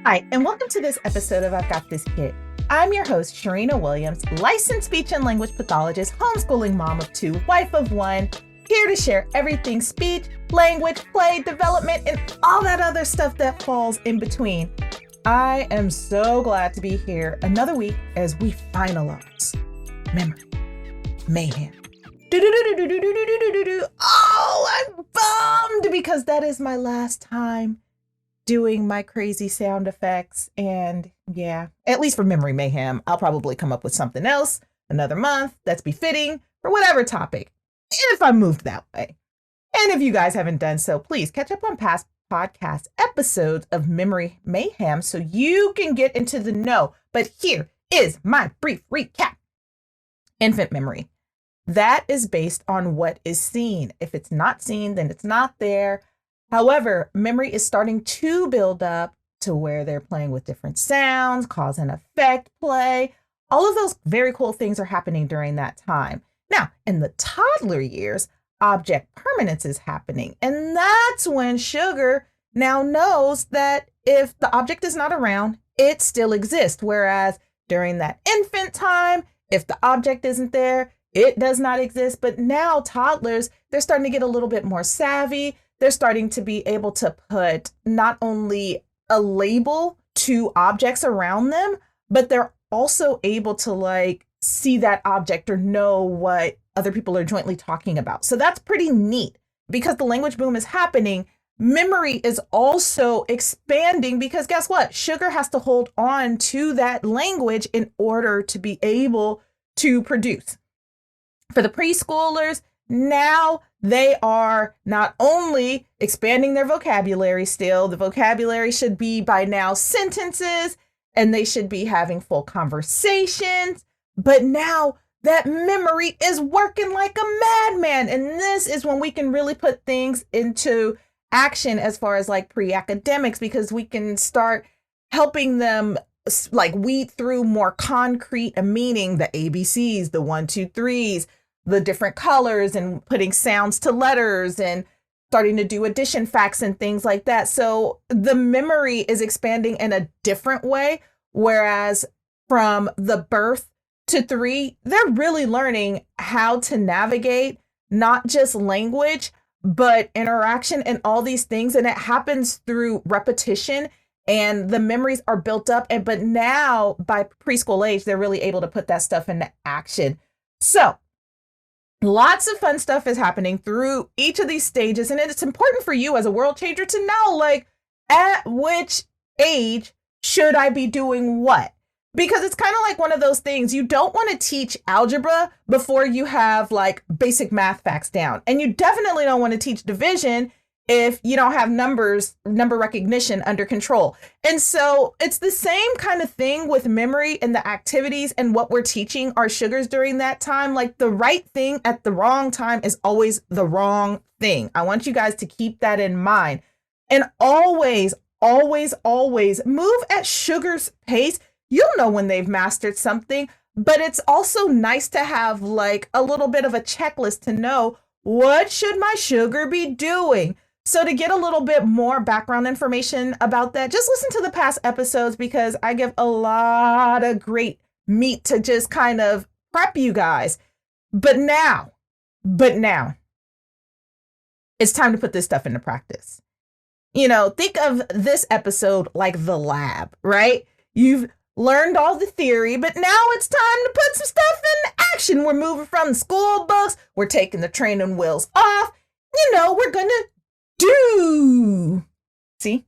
Hi, and welcome to this episode of I've Got This Kid. I'm your host, Cherina Williams, licensed speech and language pathologist, homeschooling mom of two, wife of one, here to share everything speech, language, play, development, and all that other stuff that falls in between. I am so glad to be here another week as we finalize Memory, Mayhem. Oh, I'm bummed because that is my last time doing my crazy sound effects. And yeah, at least for Memory Mayhem, I'll probably come up with something else another month that's befitting for whatever topic, if I moved that way. And if you guys haven't done so, please catch up on past podcast episodes of Memory Mayhem so you can get into the know. But here is my brief recap. Infant memory. That is based on what is seen. If it's not seen, then it's not there. However, memory is starting to build up to where they're playing with different sounds, cause and effect play. All of those very cool things are happening during that time. Now, in the toddler years, object permanence is happening. And that's when sugar now knows that if the object is not around, it still exists. Whereas during that infant time, if the object isn't there, it does not exist. But now toddlers, they're starting to get a little bit more savvy. They're starting to be able to put not only a label to objects around them, but they're also able to see that object or know what other people are jointly talking about. So that's pretty neat because the language boom is happening. Memory is also expanding because guess what? Sugar has to hold on to that language in order to be able to produce. For the preschoolers, now they are not only expanding their vocabulary still, the vocabulary should be by now sentences, and they should be having full conversations, but now that memory is working like a madman. And this is when we can really put things into action as far as pre-academics, because we can start helping them weed through more concrete meaning, the ABCs, the 1, 2, 3s, the different colors, and putting sounds to letters and starting to do addition facts and things like that. So the memory is expanding in a different way. Whereas from the birth to 3, they're really learning how to navigate not just language, but interaction and all these things. And it happens through repetition and the memories are built up. But now by preschool age, they're really able to put that stuff into action. So lots of fun stuff is happening through each of these stages. And it's important for you as a world changer to know, at which age should I be doing what? Because it's kind of like one of those things. You don't want to teach algebra before you have basic math facts down. And you definitely don't want to teach division if you don't have number recognition under control. And so it's the same kind of thing with memory and the activities and what we're teaching our sugars during that time. The right thing at the wrong time is always the wrong thing. I want you guys to keep that in mind. And always, always, always move at sugar's pace. You'll know when they've mastered something, but it's also nice to have a little bit of a checklist to know what should my sugar be doing. So to get a little bit more background information about that, just listen to the past episodes because I give a lot of great meat to just kind of prep you guys. But now, it's time to put this stuff into practice. Think of this episode like the lab, right? You've learned all the theory, but now it's time to put some stuff into action. We're moving from the school books. We're taking the training wheels off. We're going to do. See,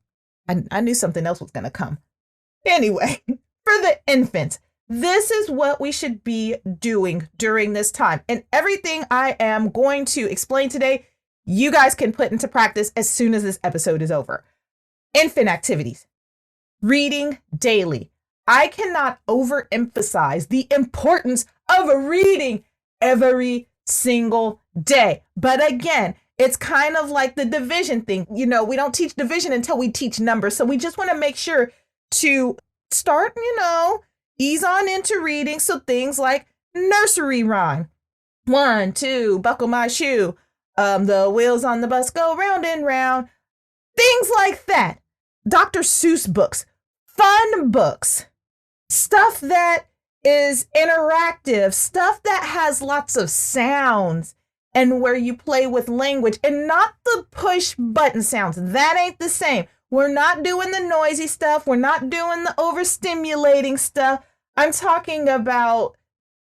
I knew something else was going to come. Anyway, for the infants, this is what we should be doing during this time. And everything I am going to explain today, you guys can put into practice as soon as this episode is over. Infant activities, reading daily. I cannot overemphasize the importance of reading every single day. But again, it's kind of like the division thing. We don't teach division until we teach numbers. So we just want to make sure to start, ease on into reading. So things like nursery rhyme. 1, 2, buckle my shoe. The wheels on the bus go round and round. Things like that. Dr. Seuss books. fun books, stuff that is interactive, stuff that has lots of sounds and where you play with language and not the push button sounds. That ain't the same. We're not doing the noisy stuff. We're not doing the overstimulating stuff. I'm talking about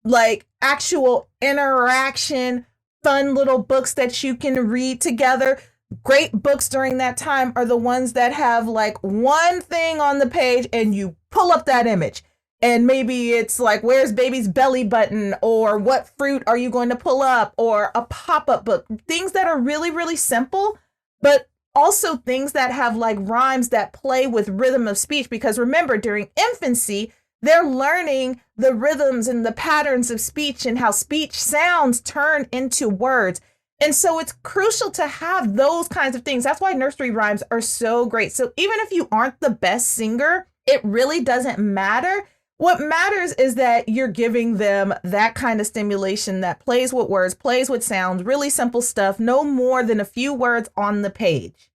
like actual interaction, fun little books that you can read together. Great books during that time are the ones that have like one thing on the page and you pull up that image. And maybe it's like, where's baby's belly button? Or what fruit are you going to pull up? Or a pop-up book. Things that are really, really simple, but also things that have like rhymes that play with rhythm of speech. Because remember, during infancy, they're learning the rhythms and the patterns of speech and how speech sounds turn into words. And so it's crucial to have those kinds of things. That's why nursery rhymes are so great. So even if you aren't the best singer, it really doesn't matter. What matters is that you're giving them that kind of stimulation that plays with words, plays with sounds, really simple stuff, no more than a few words on the page.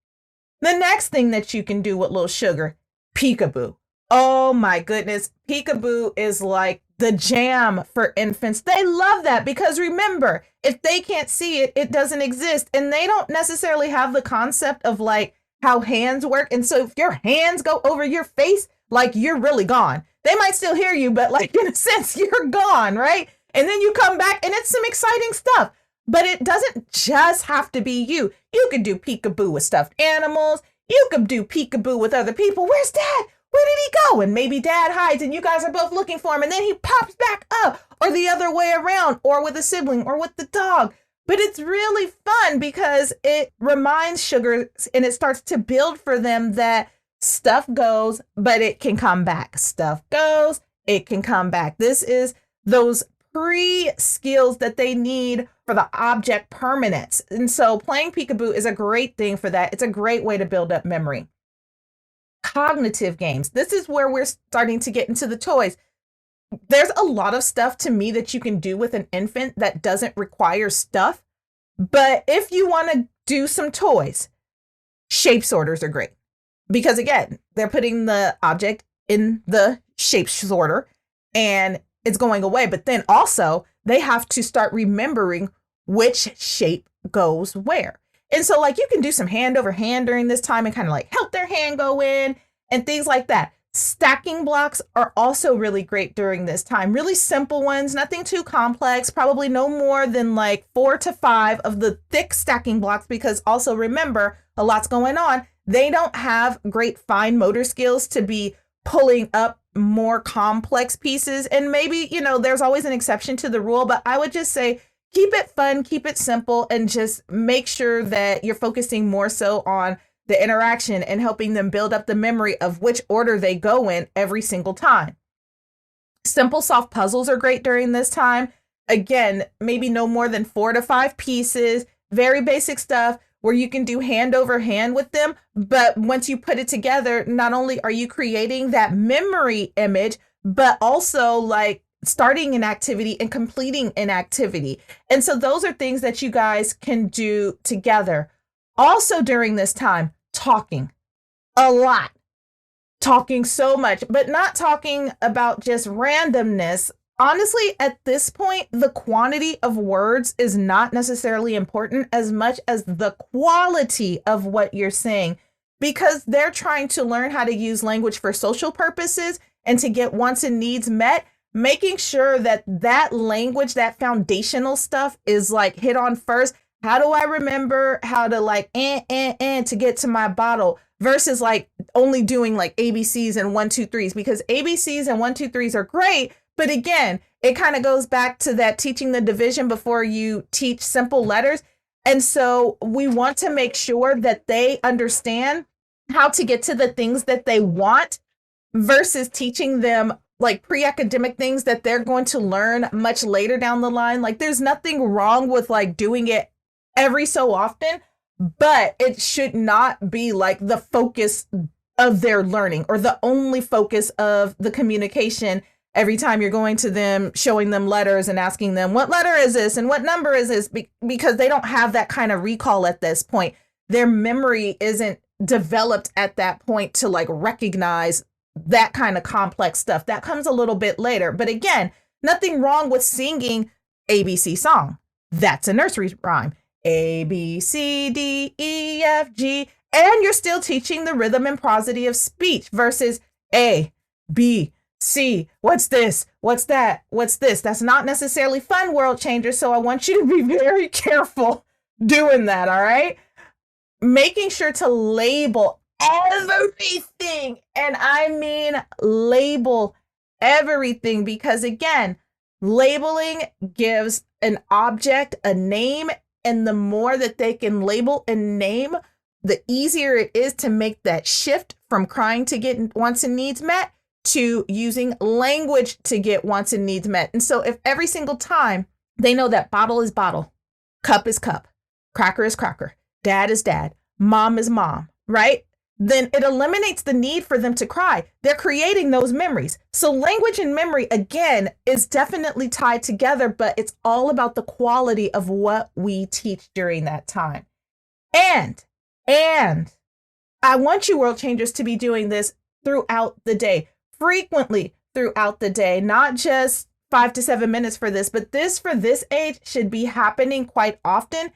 The next thing that you can do with Little Sugar, peekaboo. Oh my goodness, peekaboo is like the jam for infants. They love that because remember, if they can't see it, it doesn't exist. And they don't necessarily have the concept of like how hands work. And so if your hands go over your face, like you're really gone. They might still hear you, but like in a sense, you're gone, right? And then you come back and it's some exciting stuff. But it doesn't just have to be you. You could do peekaboo with stuffed animals. You could do peekaboo with other people. Where's Dad? Where did he go? And maybe Dad hides and you guys are both looking for him and then he pops back up, or the other way around, or with a sibling or with the dog. But it's really fun because it reminds Sugar and it starts to build for them that stuff goes, but it can come back. Stuff goes, it can come back. This is those pre-skills that they need for the object permanence. And so playing peekaboo is a great thing for that. It's a great way to build up memory. Cognitive games. This is where we're starting to get into the toys. There's a lot of stuff to me that you can do with an infant that doesn't require stuff. But if you want to do some toys, shape sorters are great. Because again, they're putting the object in the shape sorter and it's going away. But then also they have to start remembering which shape goes where. And so like you can do some hand over hand during this time and kind of like help their hand go in and things like that. Stacking blocks are also really great during this time. Really simple ones, nothing too complex, probably no more than like 4 to 5 of the thick stacking blocks, because also remember, a lot's going on. They don't have great fine motor skills to be pulling up more complex pieces. And maybe, you know, there's always an exception to the rule, but I would just say keep it fun, keep it simple, and just make sure that you're focusing more so on the interaction and helping them build up the memory of which order they go in every single time. Simple, soft puzzles are great during this time. Again, maybe no more than 4 to 5 pieces, very basic stuff where you can do hand over hand with them. But once you put it together, not only are you creating that memory image, but also like starting an activity and completing an activity. And so those are things that you guys can do together. Also during this time, talking a lot, talking so much, but not talking about just randomness. Honestly, at this point, the quantity of words is not necessarily important as much as the quality of what you're saying, because they're trying to learn how to use language for social purposes and to get wants and needs met. Making sure that that language, that foundational stuff is like hit on first. How do I remember how to like to get to my bottle versus like only doing like ABCs and 1, 2, 3s, because ABCs and 1, 2, 3s are great. But again, it kind of goes back to that teaching the division before you teach simple letters. And so we want to make sure that they understand how to get to the things that they want versus teaching them like pre-academic things that they're going to learn much later down the line. Like there's nothing wrong with like doing it every so often, but it should not be like the focus of their learning or the only focus of the communication. Every time you're going to them, showing them letters and asking them, what letter is this? And what number is this? Because they don't have that kind of recall at this point. Their memory isn't developed at that point to like recognize that kind of complex stuff. That comes a little bit later. But again, nothing wrong with singing ABC song. That's a nursery rhyme. A, B, C, D, E, F, G. And you're still teaching the rhythm and prosody of speech versus A, B, C. What's this? What's that? What's this? That's not necessarily fun, world changer. So I want you to be very careful doing that. All right. Making sure to label everything. And I mean, label everything, because again, labeling gives an object a name. And the more that they can label and name, the easier it is to make that shift from crying to get wants and needs met to using language to get wants and needs met. And so if every single time they know that bottle is bottle, cup is cup, cracker is cracker, dad is dad, mom is mom, right? Then it eliminates the need for them to cry. They're creating those memories. So language and memory, again, is definitely tied together, but it's all about the quality of what we teach during that time. And I want you world changers to be doing this throughout the day, frequently throughout the day, not just 5 to 7 minutes for this, but this for this age should be happening quite often.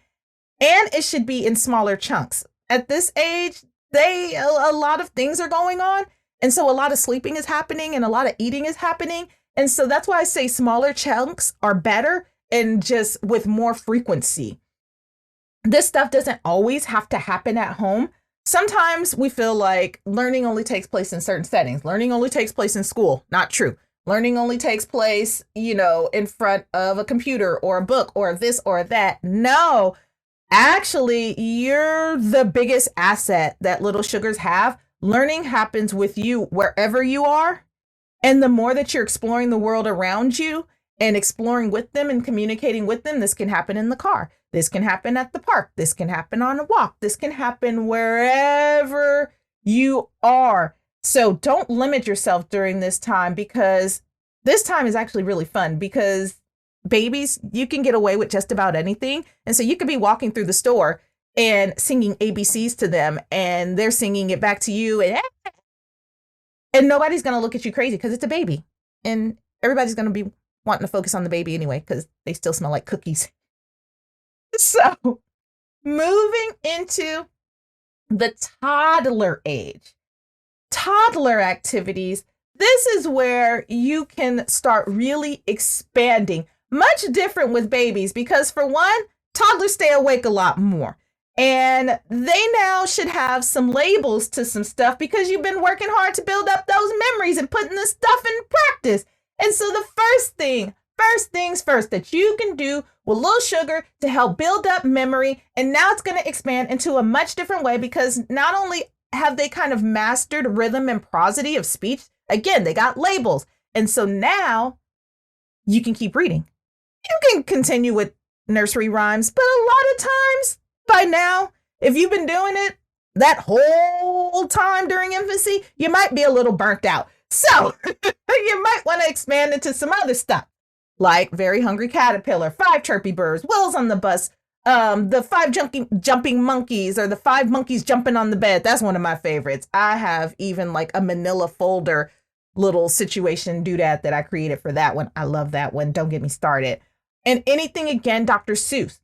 And it should be in smaller chunks. At this age, a lot of things are going on. And so a lot of sleeping is happening and a lot of eating is happening. And so that's why I say smaller chunks are better and just with more frequency. This stuff doesn't always have to happen at home. Sometimes we feel like learning only takes place in certain settings. Learning only takes place in school. Not true. Learning only takes place, in front of a computer or a book or this or that. No. Actually, you're the biggest asset that little sugars have. Learning happens with you wherever you are. And the more that you're exploring the world around you and exploring with them and communicating with them, this can happen in the car. This can happen at the park. This can happen on a walk. This can happen wherever you are. So don't limit yourself during this time, because this time is actually really fun, because babies, you can get away with just about anything. And so you could be walking through the store and singing ABCs to them, and they're singing it back to you. And nobody's going to look at you crazy, because it's a baby. And everybody's going to be wanting to focus on the baby anyway, because they still smell like cookies. So moving into the toddler age, toddler activities, this is where you can start really expanding. Much different with babies, because for one, toddlers stay awake a lot more. And they now should have some labels to some stuff, because you've been working hard to build up those memories and putting this stuff in practice. And so the first things first that you can do with little sugar to help build up memory. And now it's going to expand into a much different way, because not only have they kind of mastered rhythm and prosody of speech, again, they got labels. And so now you can keep reading. You can continue with nursery rhymes, but a lot of times by now, if you've been doing it that whole time during infancy, you might be a little burnt out. So you might want to expand into some other stuff, like Very Hungry Caterpillar, 5 Chirpy Birds, Wheels on the Bus, the 5 jumping monkeys, or the 5 monkeys jumping on the bed. That's one of my favorites. I have even like a manila folder little situation doodad that I created for that one. I love that one. Don't get me started. And anything again, Dr. Seuss.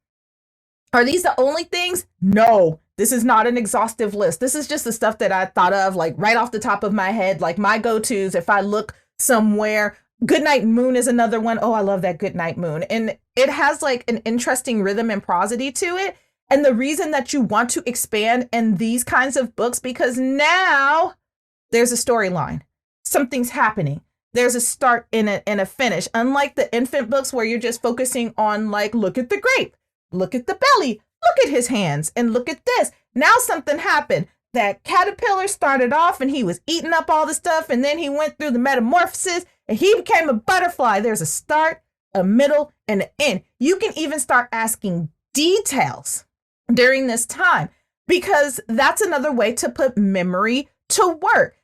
Are these the only things? No, this is not an exhaustive list. This is just the stuff that I thought of like right off the top of my head, like my go-tos if I look somewhere. Goodnight Moon is another one. Oh, I love that Goodnight Moon. And it has like an interesting rhythm and prosody to it. And the reason that you want to expand in these kinds of books, because now there's a storyline. Something's happening. There's a start and a finish. Unlike the infant books where you're just focusing on like, look at the grape, look at the belly, look at his hands, and look at this. Now something happened. That caterpillar started off and he was eating up all the stuff, and then he went through the metamorphosis and he became a butterfly. There's a start, a middle, and an end. You can even start asking details during this time, because that's another way to put memory to work.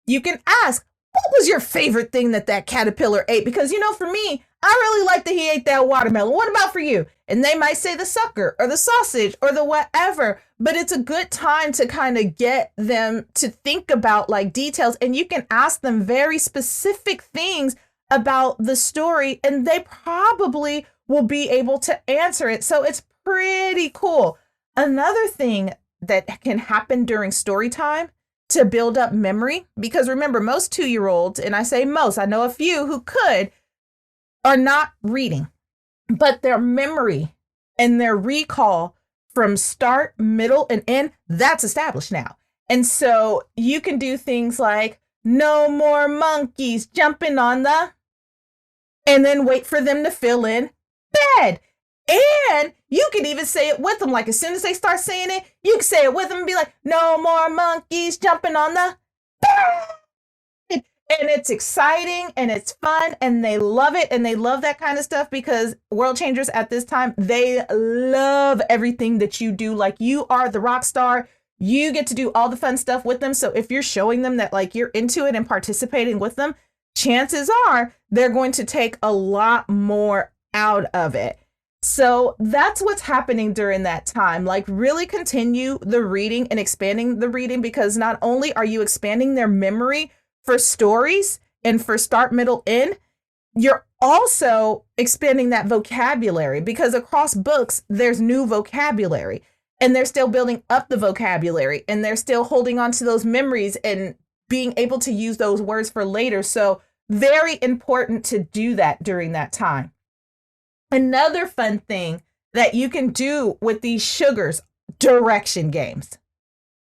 You can ask, what was your favorite thing that caterpillar ate? Because, for me, I really like that he ate that watermelon. What about for you? And they might say the sucker or the sausage or the whatever, but it's a good time to kind of get them to think about like details, and you can ask them very specific things about the story and they probably will be able to answer it. So it's pretty cool. Another thing that can happen during story time to build up memory, because remember, most 2-year-olds, and I say most, I know a few who could, are not reading, but their memory and their recall from start, middle, and end, that's established now. And so you can do things like no more monkeys jumping on the, and then wait for them to fill in bed. And you can even say it with them. Like as soon as they start saying it, you can say it with them and be like, no more monkeys jumping on the bed. And it's exciting and it's fun and they love it. And they love that kind of stuff because world changers at this time, they love everything that you do. Like you are the rock star. You get to do all the fun stuff with them. So if you're showing them that like you're into it and participating with them, chances are they're going to take a lot more out of it. So that's what's happening during that time. Like really continue the reading and expanding the reading, because not only are you expanding their memory for stories and for start, middle, end, you're also expanding that vocabulary, because across books, there's new vocabulary and they're still building up the vocabulary and they're still holding on to those memories and being able to use those words for later. So very important to do that during that time. Another fun thing that you can do with these sugars, direction games.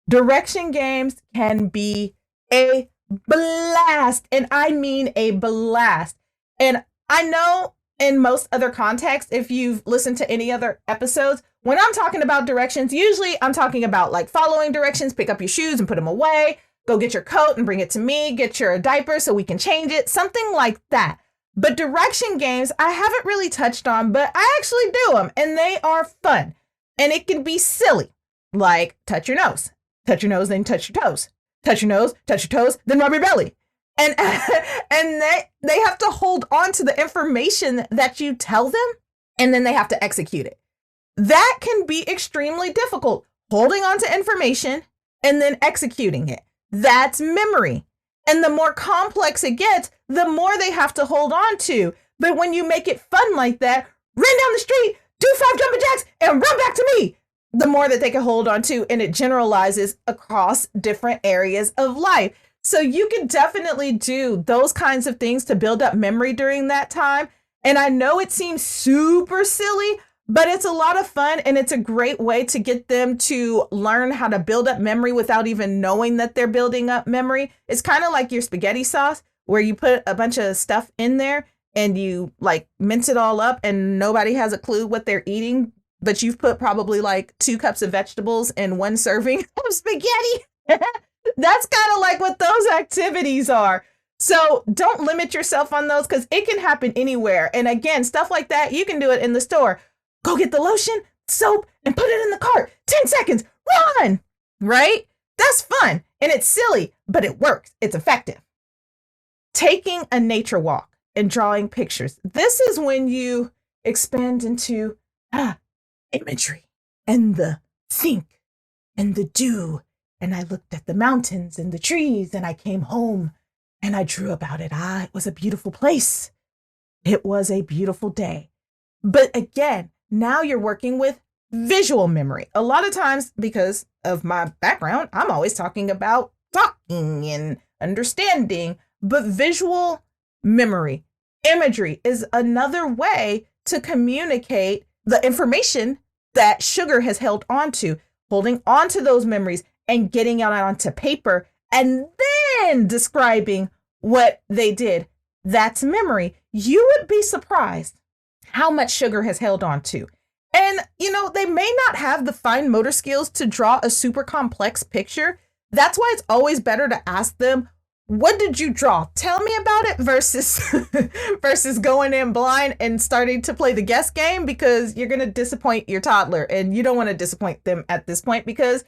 Direction games can be a blast, and I mean a blast. And I know in most other contexts, if you've listened to any other episodes, when I'm talking about directions, usually I'm talking about like following directions, pick up your shoes and put them away, go get your coat and bring it to me, get your diaper so we can change it, something like that. But direction games, I haven't really touched on, but I actually do them and they are fun. And it can be silly, like touch your nose, then touch your toes, touch your nose, touch your toes, then rub your belly. And they have to hold on to the information that you tell them, and then they have to execute it. That can be extremely difficult, holding on to information and then executing it. That's memory. And the more complex it gets, the more they have to hold on to. But when you make it fun like that, run down the street, do 5 jumping jacks, and run back to me, the more that they can hold on to, and it generalizes across different areas of life. So you can definitely do those kinds of things to build up memory during that time. And I know it seems super silly, but it's a lot of fun and it's a great way to get them to learn how to build up memory without even knowing that they're building up memory. It's kind of like your spaghetti sauce where you put a bunch of stuff in there and you like mince it all up and nobody has a clue what they're eating, but you've put probably like 2 cups of vegetables and 1 serving of spaghetti. That's kind of like what those activities are. So don't limit yourself on those because it can happen anywhere. And again, stuff like that, you can do it in the store. Go get the lotion, soap, and put it in the cart. 10 seconds, run, right? That's fun. And it's silly, but it works. It's effective. Taking a nature walk and drawing pictures. This is when you expand into imagery and the think and the do. And I looked at the mountains and the trees and I came home and I drew about it. It was a beautiful place. It was a beautiful day. But again, now you're working with visual memory. A lot of times, because of my background, I'm always talking about talking and understanding, but visual memory, imagery is another way to communicate the information that sugar has held on to, holding on to those memories and getting it onto paper and then describing what they did. That's memory. You would be surprised how much sugar has held on to. And, you know, they may not have the fine motor skills to draw a super complex picture. That's why it's always better to ask them, what did you draw? Tell me about it versus going in blind and starting to play the guess game, because you're going to disappoint your toddler and you don't want to disappoint them at this point. Because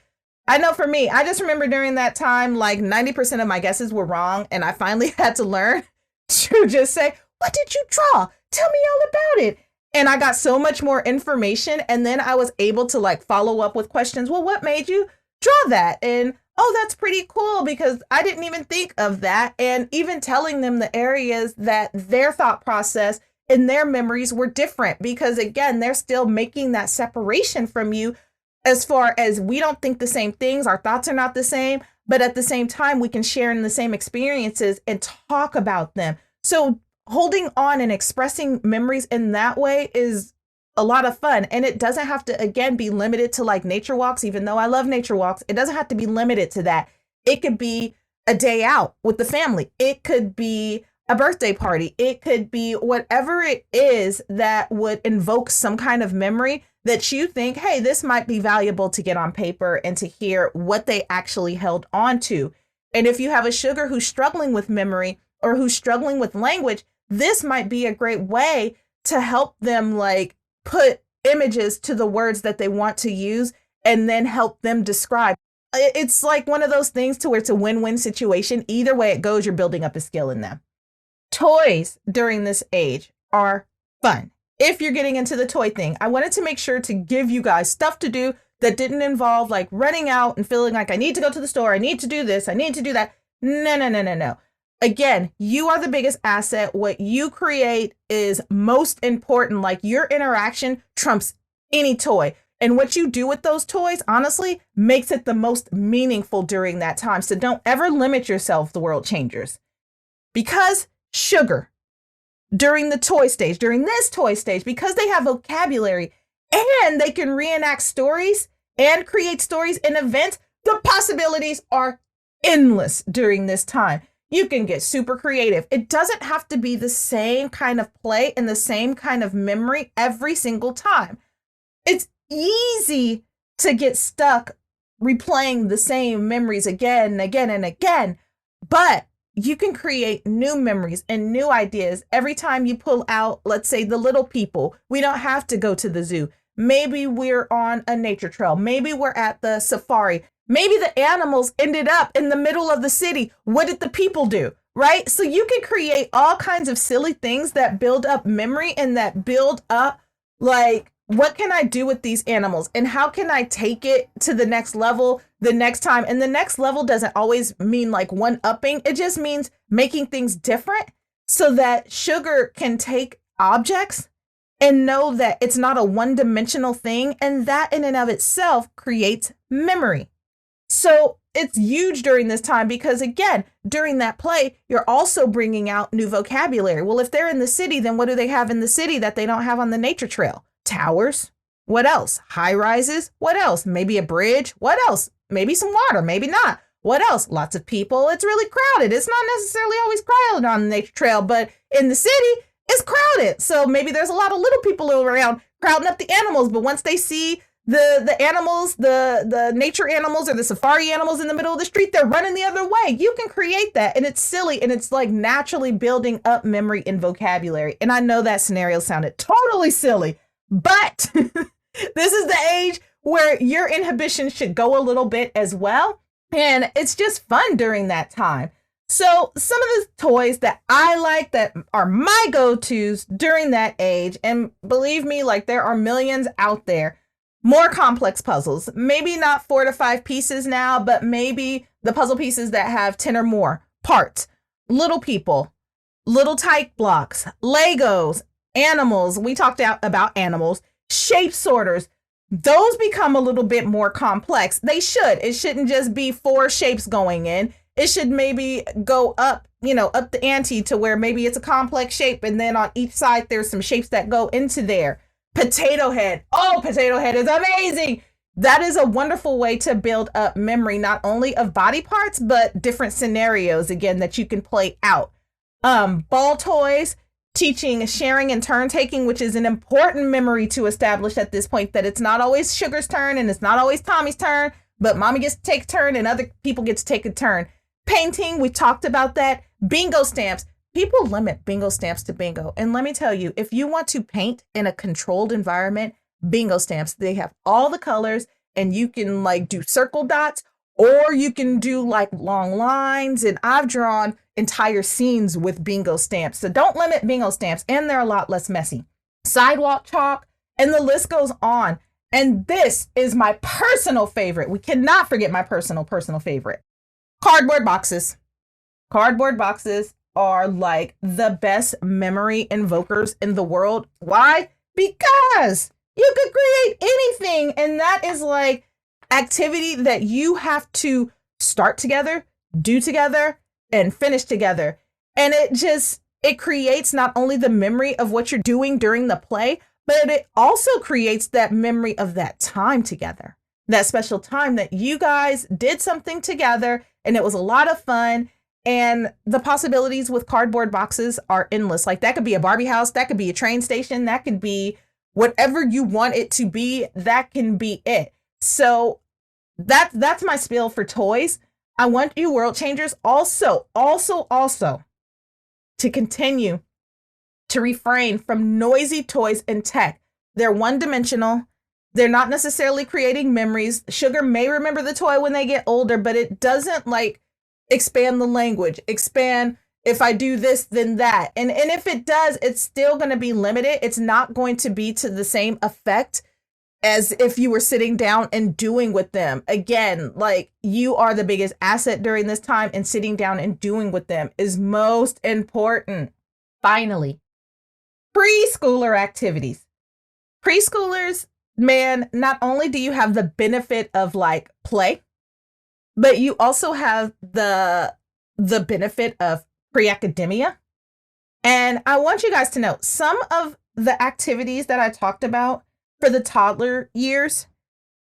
I know for me, I just remember during that time, like 90% of my guesses were wrong. And I finally had to learn to just say, what did you draw? Tell me all about it. And I got so much more information. And then I was able to like follow up with questions. Well, what made you draw that? And oh, that's pretty cool because I didn't even think of that. And even telling them the areas that their thought process and their memories were different, because again, they're still making that separation from you as far as we don't think the same things. Our thoughts are not the same, but at the same time, we can share in the same experiences and talk about them. So holding on and expressing memories in that way is a lot of fun. And it doesn't have to, again, be limited to like nature walks. Even though I love nature walks, it doesn't have to be limited to that. It could be a day out with the family. It could be a birthday party. It could be whatever it is that would invoke some kind of memory that you think, hey, this might be valuable to get on paper and to hear what they actually held on to. And if you have a sugar who's struggling with memory or who's struggling with language, this might be a great way to help them like put images to the words that they want to use and then help them describe. It's like one of those things to where it's a win-win situation. Either way it goes, you're building up a skill in them. Toys during this age are fun. If you're getting into the toy thing, I wanted to make sure to give you guys stuff to do that didn't involve like running out and feeling like I need to go to the store. I need to do this. I need to do that. No. Again, you are the biggest asset. What you create is most important. Like your interaction trumps any toy. And what you do with those toys, honestly, makes it the most meaningful during that time. So don't ever limit yourself, the world changers. Because sugar, during this toy stage, because they have vocabulary and they can reenact stories and create stories and events, the possibilities are endless during this time. You can get super creative. It doesn't have to be the same kind of play and the same kind of memory every single time. It's easy to get stuck replaying the same memories again and again and again, but you can create new memories and new ideas every time you pull out, let's say, the little people. We don't have to go to the zoo. Maybe we're on a nature trail. Maybe we're at the safari. Maybe the animals ended up in the middle of the city. What did the people do? Right? So you can create all kinds of silly things that build up memory and that build up like, what can I do with these animals and how can I take it to the next level the next time? And the next level doesn't always mean like one upping. It just means making things different so that sugar can take objects and know that it's not a one-dimensional thing. And that in and of itself creates memory. So it's huge during this time because, again, during that play, you're also bringing out new vocabulary. Well, if they're in the city, then what do they have in the city that they don't have on the nature trail? Towers. What else? High rises. What else? Maybe a bridge. What else? Maybe some water. Maybe not. What else? Lots of people. It's really crowded. It's not necessarily always crowded on the nature trail, but in the city, it's crowded. So maybe there's a lot of little people around crowding up the animals. But once they see the animals, the nature animals or the safari animals in the middle of the street, they're running the other way. You can create that. And it's silly. And it's like naturally building up memory and vocabulary. And I know that scenario sounded totally silly, but this is the age where your inhibition should go a little bit as well. And it's just fun during that time. So some of the toys that I like that are my go-tos during that age, and believe me, like there are millions out there, more complex puzzles, maybe not 4 to 5 pieces now, but maybe the puzzle pieces that have 10 or more parts, little people, little type blocks, Legos, animals. We talked about animals, shape sorters. Those become a little bit more complex. They should. It shouldn't just be 4 shapes going in. It should maybe go up, up the ante to where maybe it's a complex shape. And then on each side, there's some shapes that go into there. Potato head. Oh, potato head is amazing. That is a wonderful way to build up memory, not only of body parts, but different scenarios, again, that you can play out. Ball toys, teaching sharing and turn taking, which is an important memory to establish at this point, that it's not always Sugar's turn and it's not always Tommy's turn, but Mommy gets to take a turn and other people get to take a turn. Painting, we talked about that. Bingo stamps. People limit bingo stamps to bingo. And let me tell you, if you want to paint in a controlled environment, bingo stamps, they have all the colors and you can like do circle dots or you can do like long lines. And I've drawn entire scenes with bingo stamps. So don't limit bingo stamps, and they're a lot less messy. Sidewalk chalk, and the list goes on. And this is my personal favorite. We cannot forget my personal favorite. Cardboard boxes. Cardboard boxes are like the best memory invokers in the world. Why? Because you could create anything. And that is like activity that you have to start together, do together, and finish together. And it creates not only the memory of what you're doing during the play, but it also creates that memory of that time together, that special time that you guys did something together and it was a lot of fun. And the possibilities with cardboard boxes are endless. Like that could be a Barbie house, that could be a train station, that could be whatever you want it to be, that can be it. So that's my spiel for toys. I want you world changers also to continue to refrain from noisy toys and tech. They're one-dimensional. They're not necessarily creating memories. Sugar may remember the toy when they get older, but it doesn't like expand the language, expand if I do this, then that. And if it does, it's still going to be limited. It's not going to be to the same effect as if you were sitting down and doing with them. Again, like you are the biggest asset during this time, and sitting down and doing with them is most important. Finally, preschooler activities. Preschoolers, man, not only do you have the benefit of like play, but you also have the benefit of pre-academia. And I want you guys to know some of the activities that I talked about for the toddler years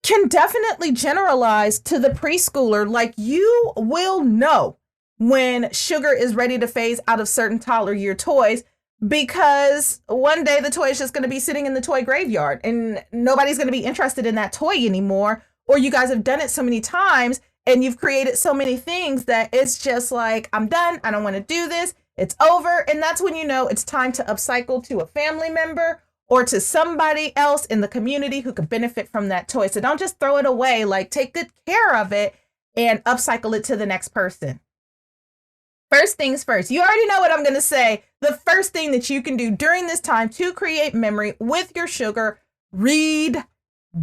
can definitely generalize to the preschooler. Like you will know when sugar is ready to phase out of certain toddler year toys, because one day the toy is just going to be sitting in the toy graveyard and nobody's going to be interested in that toy anymore. Or you guys have done it so many times and you've created so many things that it's just like, I'm done. I don't want to do this. It's over. And that's when you know it's time to upcycle to a family member or to somebody else in the community who could benefit from that toy. So don't just throw it away. Like take good care of it and upcycle it to the next person. First things first, you already know what I'm going to say. The first thing that you can do during this time to create memory with your sugar, read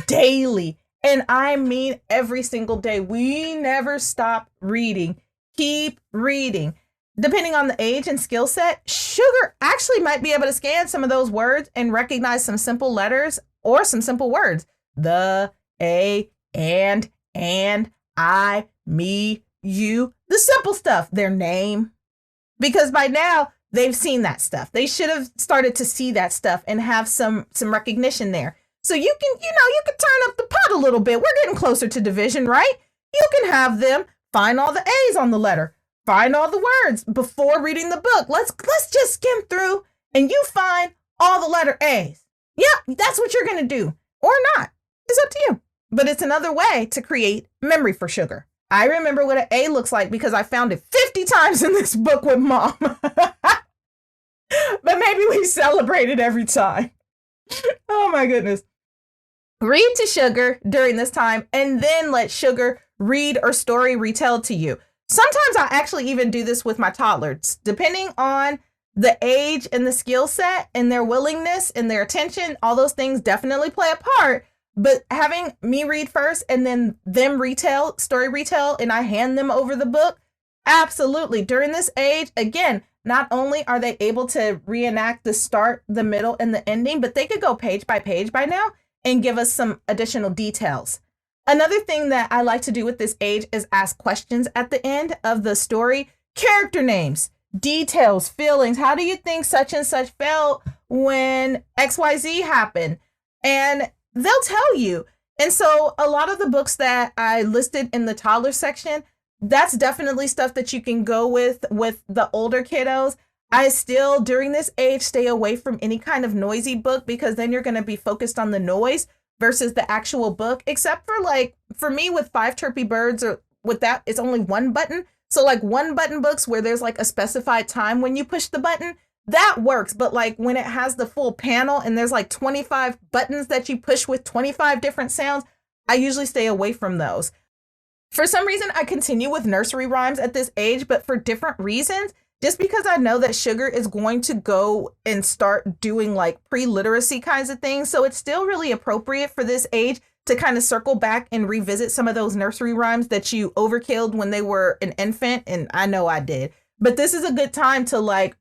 daily. And I mean every single day. We never stop reading. Keep reading. Depending on the age and skill set, sugar actually might be able to scan some of those words and recognize some simple letters or some simple words. The, a, and, I, me, you, the simple stuff, their name, because by now they've seen that stuff. They should have started to see that stuff and have some recognition there. So you can turn up the pot a little bit. We're getting closer to division, right? You can have them find all the A's on the letter, find all the words before reading the book. Let's just skim through and you find all the letter A's. Yep, that's what you're going to do or not. It's up to you. But it's another way to create memory for sugar. I remember what an A looks like because I found it 50 times in this book with Mom. But maybe we celebrate it every time. Oh my goodness. Read to sugar during this time and then let sugar read or story retell to you. Sometimes I actually even do this with my toddlers, depending on the age and the skill set and their willingness and their attention. All those things definitely play a part. But having me read first and then them story retell, and I hand them over the book. Absolutely. During this age, again, not only are they able to reenact the start, the middle, and the ending, but they could go page by page by now and give us some additional details. Another thing that I like to do with this age is ask questions at the end of the story. Character names, details, feelings. How do you think such and such felt when XYZ happened? And they'll tell you. And so a lot of the books that I listed in the toddler section, that's definitely stuff that you can go with the older kiddos. I still, during this age, stay away from any kind of noisy book because then you're going to be focused on the noise versus the actual book, except for like, for me with 5 Chirpy Birds or with that, it's only one button. So like one button books where there's like a specified time when you push the button, that works. But like when it has the full panel and there's like 25 buttons that you push with 25 different sounds, I usually stay away from those. For some reason, I continue with nursery rhymes at this age, but for different reasons. Just because I know that Sugar is going to go and start doing like pre-literacy kinds of things. So it's still really appropriate for this age to kind of circle back and revisit some of those nursery rhymes that you overkilled when they were an infant. And I know I did. But this is a good time to like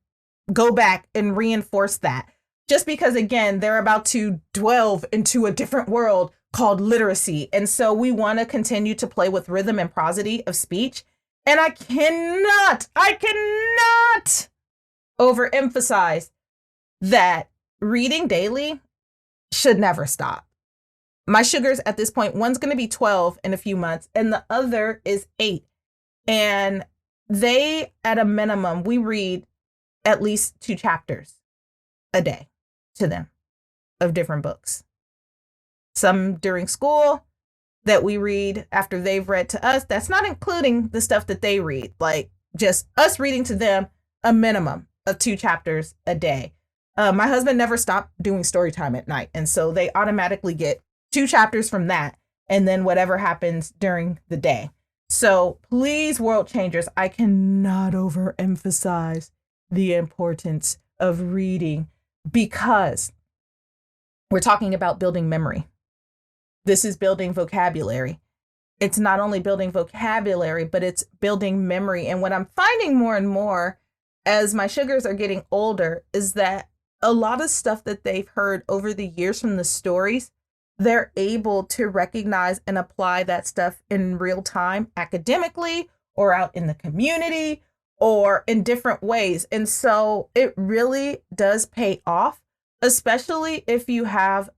go back and reinforce that. Just because, again, they're about to delve into a different world called literacy. And so we want to continue to play with rhythm and prosody of speech. And I cannot overemphasize that reading daily should never stop. My Sugars at this point, one's going to be 12 in a few months and the other is 8. And they, at a minimum, we read at least 2 chapters a day to them of different books. Some during school that we read after they've read to us. That's not including the stuff that they read, like just us reading to them a minimum of 2 chapters a day. My husband never stopped doing story time at night. And so they automatically get 2 chapters from that and then whatever happens during the day. So please, world changers, I cannot overemphasize the importance of reading because we're talking about building memory. This is building vocabulary. It's not only building vocabulary, but it's building memory. And what I'm finding more and more as my Sugars are getting older is that a lot of stuff that they've heard over the years from the stories, they're able to recognize and apply that stuff in real time, academically or out in the community or in different ways. And so it really does pay off, especially if you have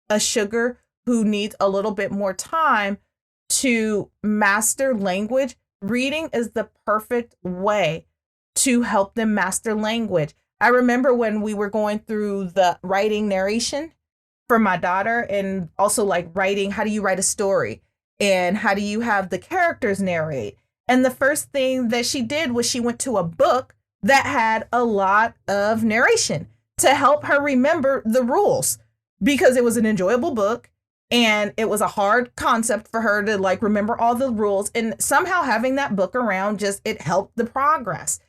a Sugar who needs a little bit more time to master language. Reading is the perfect way to help them master language. I remember when we were going through the writing narration for my daughter and also like writing, how do you write a story and how do you have the characters narrate? And the first thing that she did was she went to a book that had a lot of narration to help her remember the rules because it was an enjoyable book. And it was a hard concept for her to like remember all the rules. And somehow having that book around it helped the progress.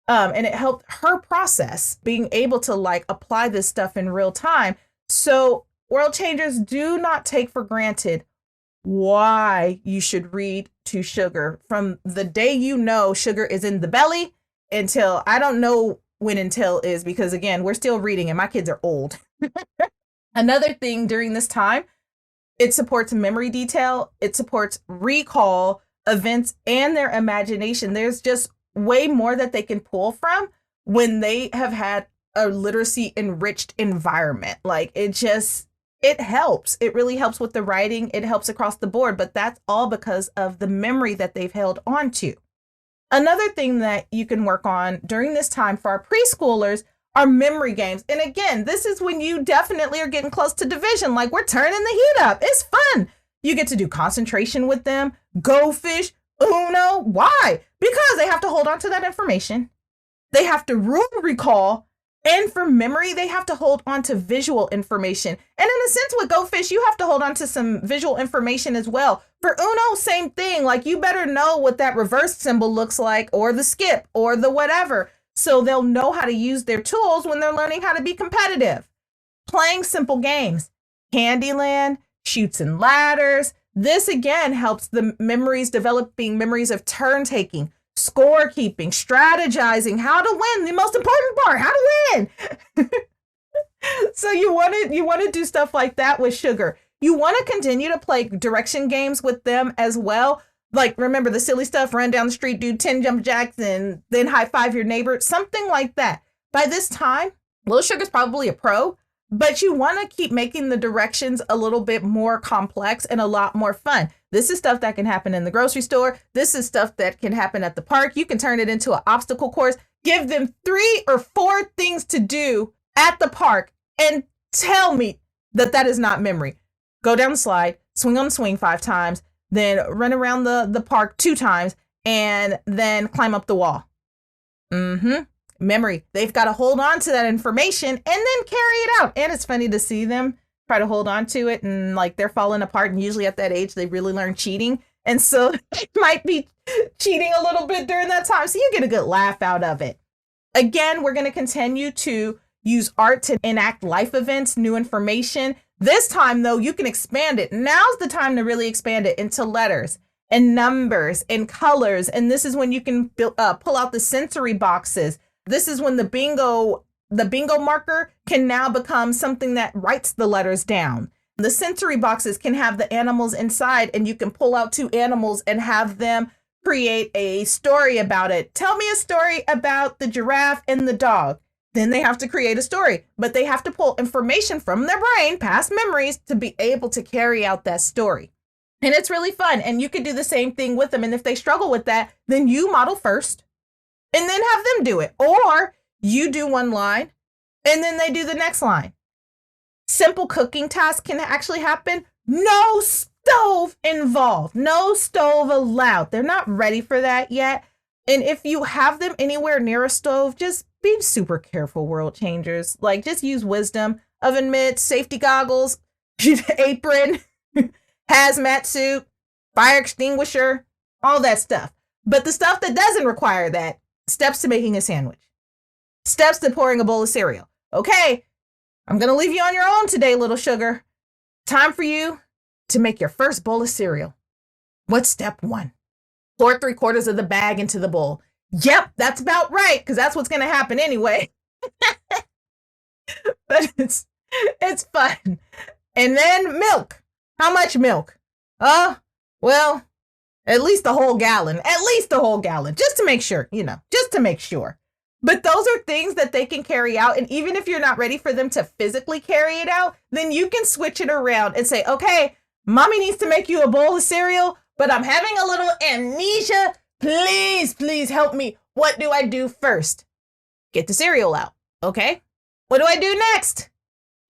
And it helped her process being able to like apply this stuff in real time. So world changers, do not take for granted why you should read to Sugar from the day you know Sugar is in the belly until I don't know when until is, because again, we're still reading and my kids are old. Another thing during this time, it supports memory detail. It supports recall events and their imagination. There's just way more that they can pull from when they have had a literacy enriched environment. Like it helps. It really helps with the writing. It helps across the board, but that's all because of the memory that they've held on to. Another thing that you can work on during this time for our preschoolers are memory games. And again, this is when you definitely are getting close to division. Like we're turning the heat up. It's fun. You get to do concentration with them, Go Fish, Uno. Why? Because they have to hold on to that information. They have to rule recall. And for memory, they have to hold on to visual information. And in a sense with Go Fish, you have to hold on to some visual information as well. For Uno, same thing. Like you better know what that reverse symbol looks like or the skip or the whatever. So they'll know how to use their tools when they're learning how to be competitive. Playing simple games, Candyland, Chutes and Ladders. This again helps the memories, developing memories of turn taking, scorekeeping, strategizing, how to win. The most important part, how to win. So you want to do stuff like that with Sugar. You want to continue to play direction games with them as well. Like, remember the silly stuff, run down the street, do 10 jump jacks, and then high five your neighbor, something like that. By this time, Little Sugar's probably a pro, but you want to keep making the directions a little bit more complex and a lot more fun. This is stuff that can happen in the grocery store. This is stuff that can happen at the park. You can turn it into an obstacle course. Give them 3 or 4 things to do at the park and tell me that that is not memory. Go down the slide, swing on the swing 5 times, then run around the park 2 times, and then climb up the wall. Memory. They've got to hold on to that information and then carry it out. And it's funny to see them try to hold on to it and like they're falling apart. And usually at that age, they really learn cheating And so it might be cheating a little bit during that time. So you get a good laugh out of it. Again, we're going to continue to use art to enact life events, new information. This time, though, you can expand it. Now's the time to really expand it into letters and numbers and colors. And this is when you can pull out the sensory boxes. This is when the bingo marker can now become something that writes the letters down. The sensory boxes can have the animals inside, and you can pull out 2 animals and have them create a story about it. Tell me a story about the giraffe and the dog. Then they have to create a story, but they have to pull information from their brain, past memories, to be able to carry out that story. And it's really fun. And you can do the same thing with them. And if they struggle with that, then you model first and then have them do it. Or you do one line and then they do the next line. Simple cooking tasks can actually happen. No stove involved. No stove allowed. They're not ready for that yet. And if you have them anywhere near a stove, just be super careful, world changers. Like, just use wisdom. Oven mitts, safety goggles, apron, hazmat suit, fire extinguisher, all that stuff. But the stuff that doesn't require that, steps to making a sandwich, steps to pouring a bowl of cereal. Okay, I'm going to leave you on your own today, little sugar. Time for you to make your first bowl of cereal. What's step 1? Pour 3/4 of the bag into the bowl. Yep, that's about right, because that's what's going to happen anyway. But it's fun. And then milk. How much milk? Well, at least a whole gallon. At least a whole gallon, just to make sure, just to make sure. But those are things that they can carry out. And even if you're not ready for them to physically carry it out, then you can switch it around and say, okay, mommy needs to make you a bowl of cereal, but I'm having a little amnesia. Please help me. What do I do first? Get the cereal out. Okay. What do I do next?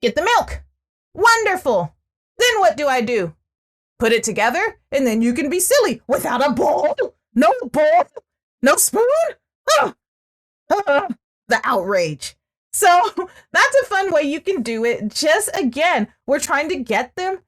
Get the milk. Wonderful. Then what do I do? Put it together, and then you can be silly without a bowl. No bowl. No spoon. The outrage. So that's a fun way you can do it. Just again, we're trying to get them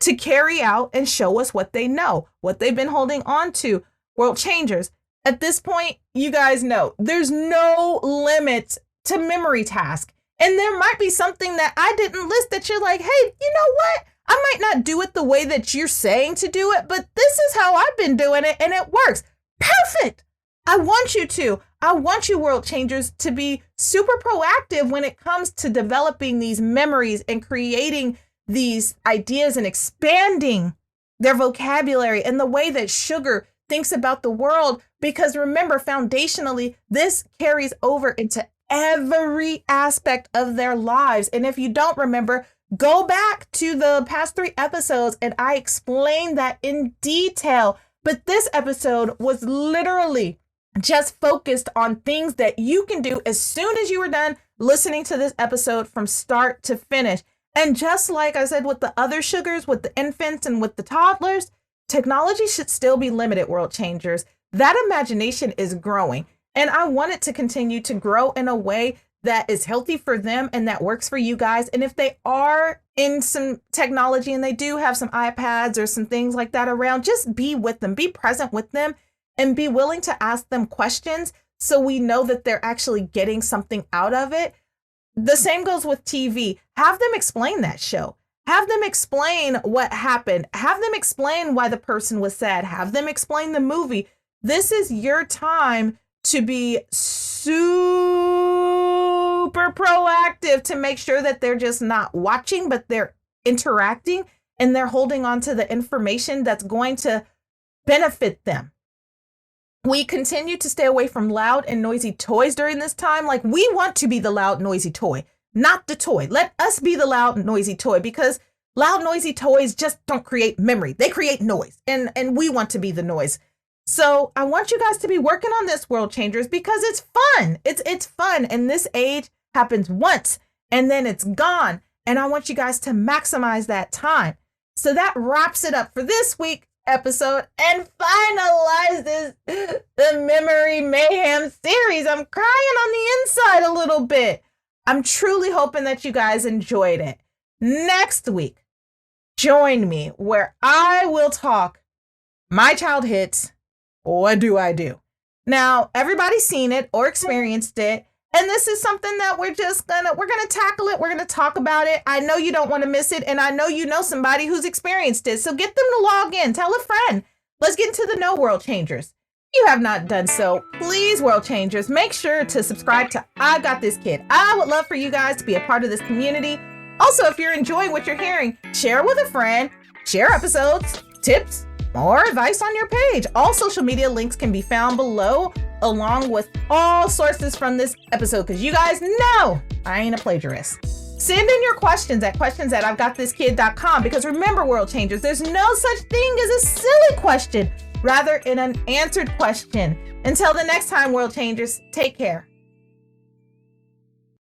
to carry out and show us what they know, what they've been holding on to. World changers. At this point, you guys know there's no limit to memory task. And there might be something that I didn't list that you're like, hey, you know what? I might not do it the way that you're saying to do it, but this is how I've been doing it and it works. Perfect. I want you, world changers, to be super proactive when it comes to developing these memories and creating these ideas and expanding their vocabulary and the way that sugar thinks about the world. Because remember, foundationally, this carries over into every aspect of their lives. And if you don't remember, go back to the past 3 episodes and I explained that in detail. But this episode was literally just focused on things that you can do as soon as you were done listening to this episode from start to finish. And just like I said with the other sugars, with the infants and with the toddlers, technology should still be limited, world changers. That imagination is growing. And I want it to continue to grow in a way that is healthy for them and that works for you guys. And if they are in some technology and they do have some iPads or some things like that around, just be with them, be present with them, and be willing to ask them questions so we know that they're actually getting something out of it. The same goes with TV. Have them explain that show. Have them explain what happened. Have them explain why the person was sad. Have them explain the movie. This is your time to be super proactive to make sure that they're just not watching, but they're interacting and they're holding on to the information that's going to benefit them. We continue to stay away from loud and noisy toys during this time. Like, we want to be the loud, noisy toy, not the toy. Let us be the loud, noisy toy, because loud, noisy toys just don't create memory. They create noise, and we want to be the noise. So I want you guys to be working on this, world changers, because it's fun. It's fun. And this age happens once and then it's gone. And I want you guys to maximize that time. So that wraps it up for this week episode and finalizes the Memory Mayhem series. I'm crying on the inside a little bit. I'm truly hoping that you guys enjoyed it. Next week, join me where I will talk my child hits, what do I do? Now, everybody's seen it or experienced it. And this is something that we're gonna tackle it. We're gonna talk about it. I know you don't want to miss it. And I know you know somebody who's experienced it. So get them to log in, tell a friend. Let's get into the know, world changers. If you have not done so, please, world changers, make sure to subscribe to I've Got This Kid. I would love for you guys to be a part of this community. Also, if you're enjoying what you're hearing, share with a friend, share episodes, tips, or advice on your page. All social media links can be found below, along with all sources from this episode, because you guys know I ain't a plagiarist. Send in your questions at questions@I'veGotThisKid.com, because remember, world changers, there's no such thing as a silly question, rather an unanswered question. Until the next time, world changers, take care.